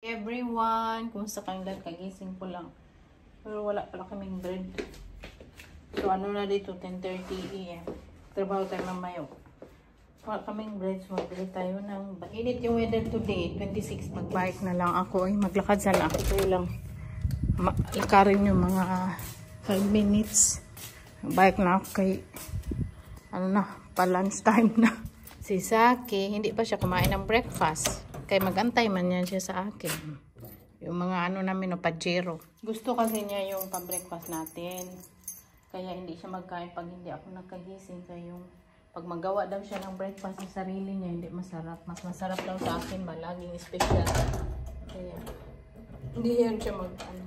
Everyone, kumusta kang lahat? Kagising ko lang. Pero wala pala kaming bread. So ano na dito, 10:30 AM. Trabaho tayo mamayo. Wala kaming bread, so magbili tayo ng init yung weather today, 26. Mag-bike na lang ako. Ay, maglakad sana ako. Kaya lang lakarin yung mga 5 minutes. Bike na ako kay ano na, pa lunch time na. Si Saki, hindi pa siya kumain ng breakfast. Kaya magantay man yan siya sa akin. Yung mga ano namin, no, pajero. Gusto kasi niya yung pa-breakfast natin. Kaya hindi siya magkain pag hindi ako nagkagising. Kaya yung pag magawa daw siya ng breakfast sa sarili niya, hindi masarap. Mas masarap daw sa akin ba, laging special. Kaya hindi yan siya magkain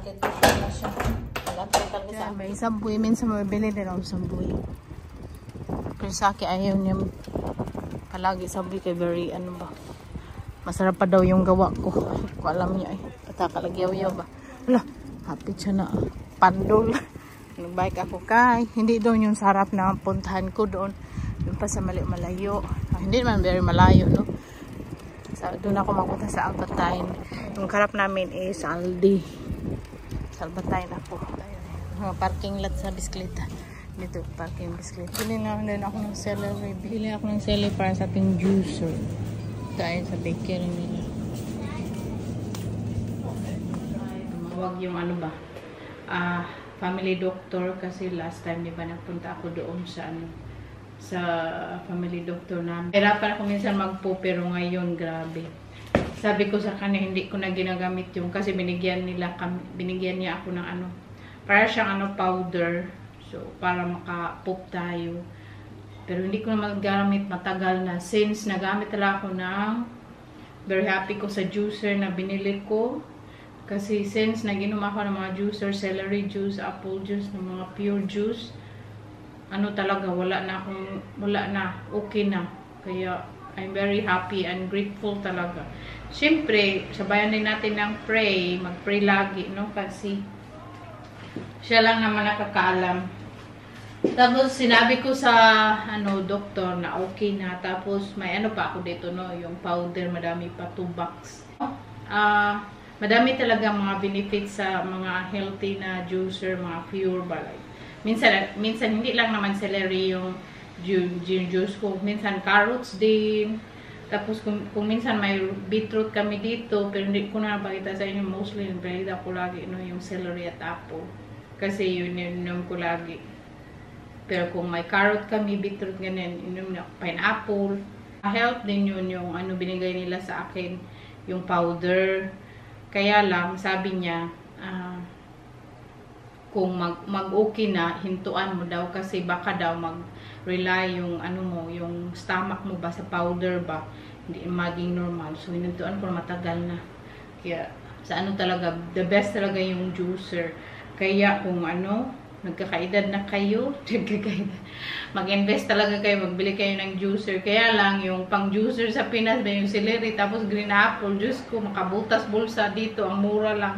kasi na siya. Magantay talaga sa akin. May sambuy, minsan mabili din ako sambuy. Pero sa akin ayaw niya palagi sabi kay very ano ba, masarap pa daw yung gawa ko. Ko alam niya patakalagyaw-yaw ba. Wala, happy siya na pandol. Nagbike ako kay hindi doon yung sarap na puntahan ko doon. Yung pa sa malayo. Hindi naman very malayo, no. Doon ako mapunta sa Albatine. Yung karap namin is Aldi. Sa Albatine ako. Parking lot sa bisikleta. Dito, parking biscuit. Bili na din ako ng celery. Bili ako ng celery para sa ating juicer. Dahil sa bakery nila. Huwag yung ano ba, family doctor. Kasi last time, di ba, nagpunta ako doon sa ano, sa family doctor namin. Hirapan ako minsan magpo, pero ngayon, grabe. Sabi ko sa kanya, hindi ko na ginagamit yung, kasi binigyan niya ako ng ano, para siyang ano, powder. So, para maka-poop tayo. Pero hindi ko na magagamit, matagal na. Since nagamit talaga ako ng very happy ko sa juicer na binili ko. Kasi since naginom ako ng mga juicer, celery juice, apple juice, ng mga pure juice, ano talaga, wala na, okay na. Kaya, I'm very happy and grateful talaga. Siyempre, sabayan din natin ng pray, mag-pray lagi, no? Kasi, siya lang naman nakakaalam. Tapos sinabi ko sa ano doktor na okay na. Tapos may ano pa ako dito, no, yung powder, madami pa, 2 box. Madami talaga mga benefits sa mga healthy na juicer, mga pure balay. Minsan hindi lang naman celery yung juice ko. Minsan carrots din. Tapos kung minsan may beetroot kami dito, pero hindi ko na napakita sa inyo, mostly nabalik ko lagi, no, yung celery at apple. Kasi yun ko lagi. Pero kung may carrot kami, beetroot, ganyan, inom na pineapple. Help din yun yung ano binigay nila sa akin, yung powder. Kaya lang, sabi niya, kung mag-okay na, hintuan mo daw kasi baka daw mag-rely yung ano mo, yung stomach mo ba sa powder ba, hindi maging normal. So, hintuan ko matagal na. Kaya, sa ano talaga, the best talaga yung juicer. Kaya kung ano, nagkakaedad na kayo, mag-invest talaga kayo, magbili kayo ng juicer. Kaya lang, yung pang juicer sa Pinas, yung celery, tapos green apple, juice ko, makabutas bulsa dito, ang mura lang.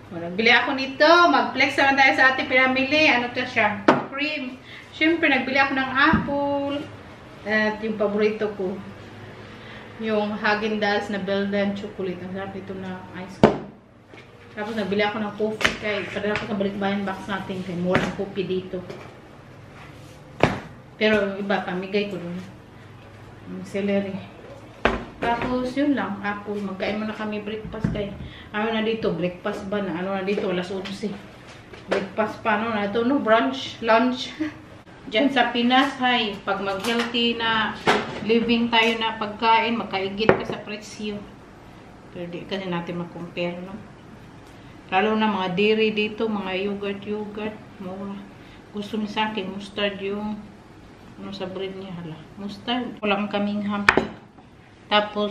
Nagbili ako nito, mag-flex naman tayo sa ating pinamili. Ano to siya? Cream. Siyempre, nagbili ako ng apple. At yung paborito ko, yung Häagen-Dazs na Belgian chocolate. Ang sarap ito na ice cream. Tapos nagbili ako ng coffee kay padala ko sa balikbayan box natin kay mura ang coffee dito. Pero iba pamigay ko dun. Celery. Tapos yun lang, apple. Magkain muna kami breakfast kay ano na dito, breakfast ba na? Ano na dito, alas 11. Breakfast pa no na ito, no, brunch, lunch. Diyan sa Pinas, hay, pag mag-healthy na living tayo na pagkain, makaigit ka sa presyo. Pero di kasi natin makompare, no? Lalo na mga dairy dito, mga yogurt, mura. Gusto ni sa akin, mustard yung, ano sa bread niya, hala. Mustard. Wala kaming ham. Tapos,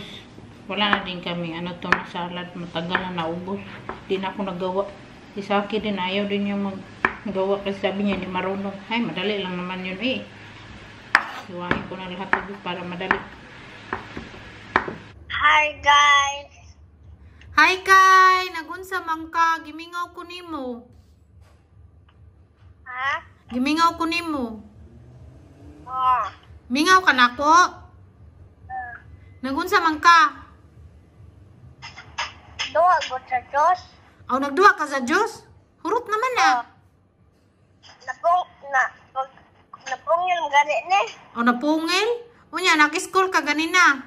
wala na din kami, ano to na salad, matagal na naubos. Di na ako nagawa. Si Saki din, ayaw din yung magawa kasi sabi niya, hindi marunong. Ay, madali lang naman yun eh. Iwanin ko na lahat ito para madali. Hi guys! Hi Kai! Nagunsa man ka? Gimingaw ko nimo. Ha? Gimingaw ko nimo. Oh. Mingaw ka na ko? Nagunsa man ka? Duha ko sa Diyos. Aw nagduha ka sa Dios? Hurot naman na. Napungil mo gani ni. Aw napungil? Unya nag-school ka ganina.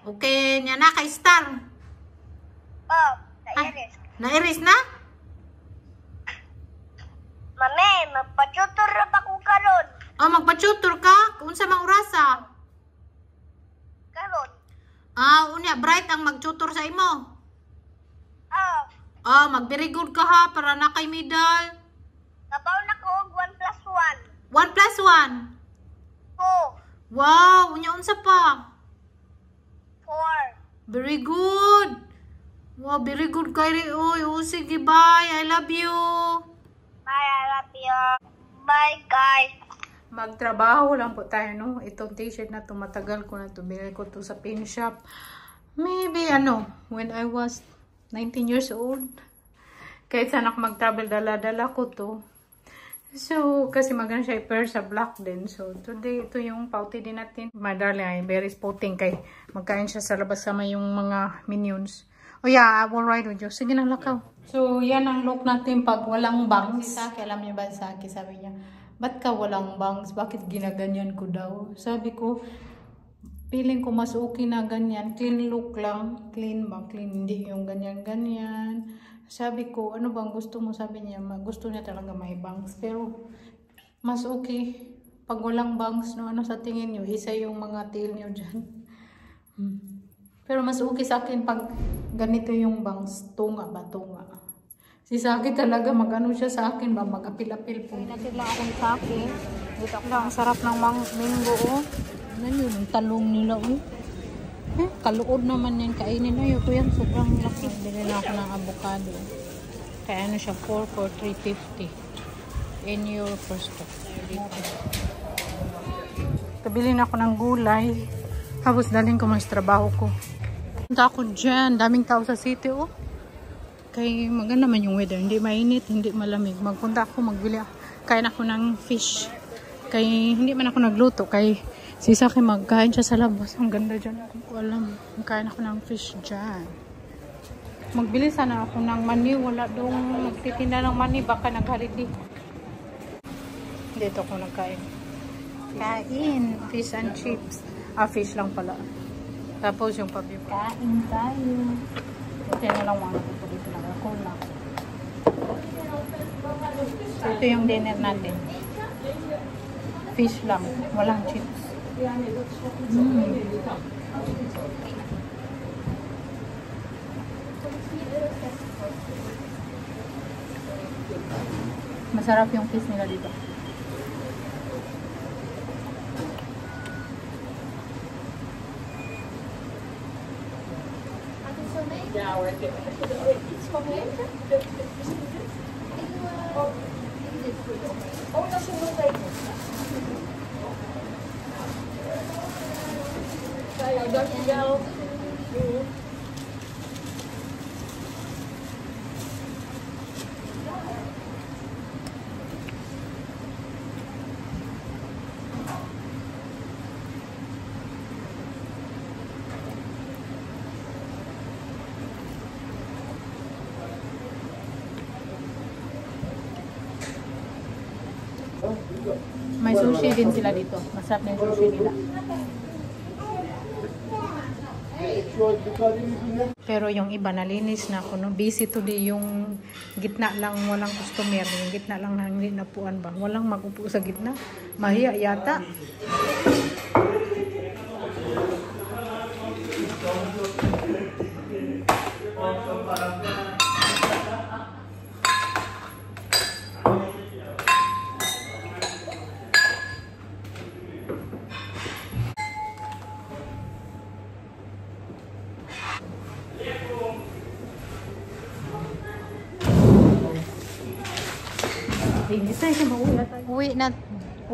Okay, nya na kay star. Nairis. Nairis na? Mami, magpa-tutor na ba ko karon? Aw magpa-tutor ka? Unsa mang orasa? Karon. Unya bright ang mag-tutor sa imo. Mag-very good ka ha para na kay medal. Kabaw na ko og 1+1. 1+1. 2. Wow, unya unsa pa? 4. Very good. Wow, very good kay ri. Oy, sige, bye. I love you. Bye, I love you. Bye, guys. Magtrabaho lang po tayo, no? Itong t-shirt na to, matagal ko na to. Binili ko to sa pin shop. Maybe, when I was 19 years old. Kahit sana ako mag-travel, dala-dala ko to. So, kasi maganda siya i-pair sa black din. So, today, ito yung pauti din natin. My darling, ay very spotting kay magkain siya sa labas sama yung mga minions. Oh yeah, I will ride with you. Sige na, lakaw. So, yan ang look natin pag walang bangs. Si Saki, alam niyo ba Saki, sabi niya, ba't ka walang bangs? Bakit ginaganyan ko daw? Sabi ko, feeling ko mas okay na ganyan. Clean look lang. Clean ba? Clean. Hindi yung ganyan-ganyan. Sabi ko, ano bang gusto mo? Sabi niya, gusto niya talaga may bangs. Pero, mas okay. Pag walang bangs, no, ano sa tingin niyo? Isa yung mga tail niyo dyan. Pero mas okay sa akin pag ganito yung bangs. Tunga ba? Tunga. Si Saki talaga, mag-ano siya sa akin ba? Mag-apil-apil po. Natin lang akong Saki. Dito ako ang sarap ng mango, oh. Ano yun? Ang talong nila, oh. Kaluod naman yan. Kainin na yun. Ito yan, sobrang laki. Bili na ako ng avocado. Kaya ano siya, 4 for 350. In your first stop. Kabili na ako ng gulay. Tapos daling ko mas trabaho ko. Punta ako dyan. Daming tao sa city, oh. Kaya maganda naman yung weather. Hindi mainit, hindi malamig. Magpunta ako, magbili ako. Kain ako ng fish. Kaya hindi man ako nagluto. Kaya si Saki magkain siya sa labas. Ang ganda dyan. Kung ko alam. Magkain ako ng fish dyan. Magbili sana ako ng mani. Wala dong nagtitinda ng mani. Baka nag-holiday. Dito ako nagkain. Kain. Fish and chips. Fish lang pala. Tapos yung pabi. Kain tayo. Ito na lang mga ito dito lang. Ako lang. So, ito yung dinner natin. Fish lang. Walang chips. Masarap yung fish nila dito. May sushi din sila dito. Masarap na yung sushi nila. Pero yung iba nalinis na ako. No? Busy today yung gitna lang walang customer. Yung gitna lang na hindi napuan ba. Walang mag-upo sa gitna. Mahiya yata.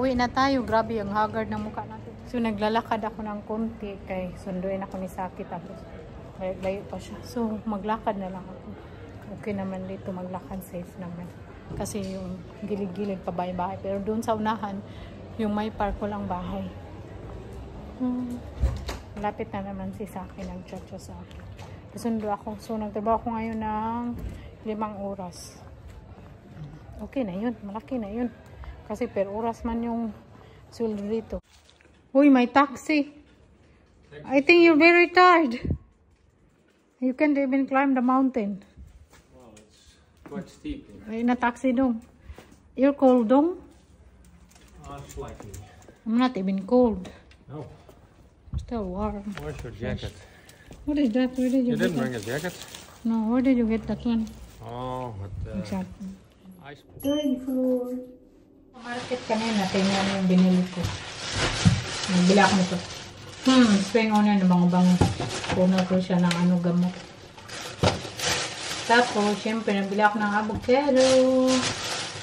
Uwi na tayo. Grabe yung haggard ng mukha natin. So naglalakad ako ng konti kay sunduin ako ni Saki tapos layo pa siya. So maglakad na lang ako. Okay naman dito maglakad, safe naman. Kasi yung gilid-gilid pa bahay-bahay. Pero doon sa unahan, yung may park walang bahay. Malapit na naman si sa akin. Nag-chat siya sa akin. Kasundo ako. So, nagtrabaho ko ngayon ng 5 oras. Okay na yun. Malaki na yun. Kasi per oras man yung sweldo dito. Uy, may taxi. I think you're very tired. You can't even climb the mountain. Well, it's quite steep. Ay, na taxi dong. You're cold dong? Slightly. I'm not even cold. No. Still warm. Where's your jacket? What is that? Where did you You get didn't that? bring a jacket? No, where did you get that one? Oh, but Exactly. ice. Good food. Market kanina, tingnan yung binili ko. Nagbili ako nito. Spring onion, bango-bango. Puno ko siya ng gamot. Tapos, syempre, nagbili ako ng avocado.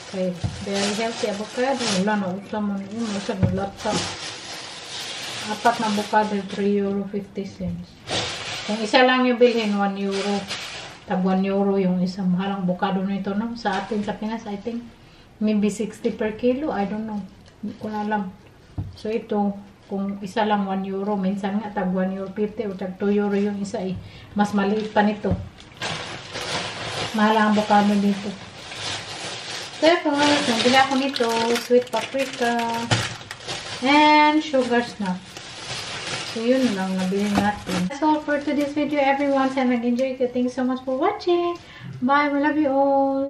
Okay, very healthy avocado. Wala na, usap mo. Usap mo, laptop. 4 na avocado, €3.50. Kung isa lang yung bilhin, €1. Tag €1 yung isang mahalang avocado nito, no? Sa atin, sa Pinas, I think, maybe 60 per kilo. I don't know. Hindi ko na alam. So, ito, kung isa lang €1, minsan nga, tag €1.50 o tag €2 yung isa eh. Mas maliit pa nito. Mahal ang avocado dito. Tapos, nabili ako nito, sweet paprika, and sugar snap. So, yun lang, nabili natin. That's all for today's video, everyone. Sana nag-enjoy ka. Thanks so much for watching. Bye, we love you all.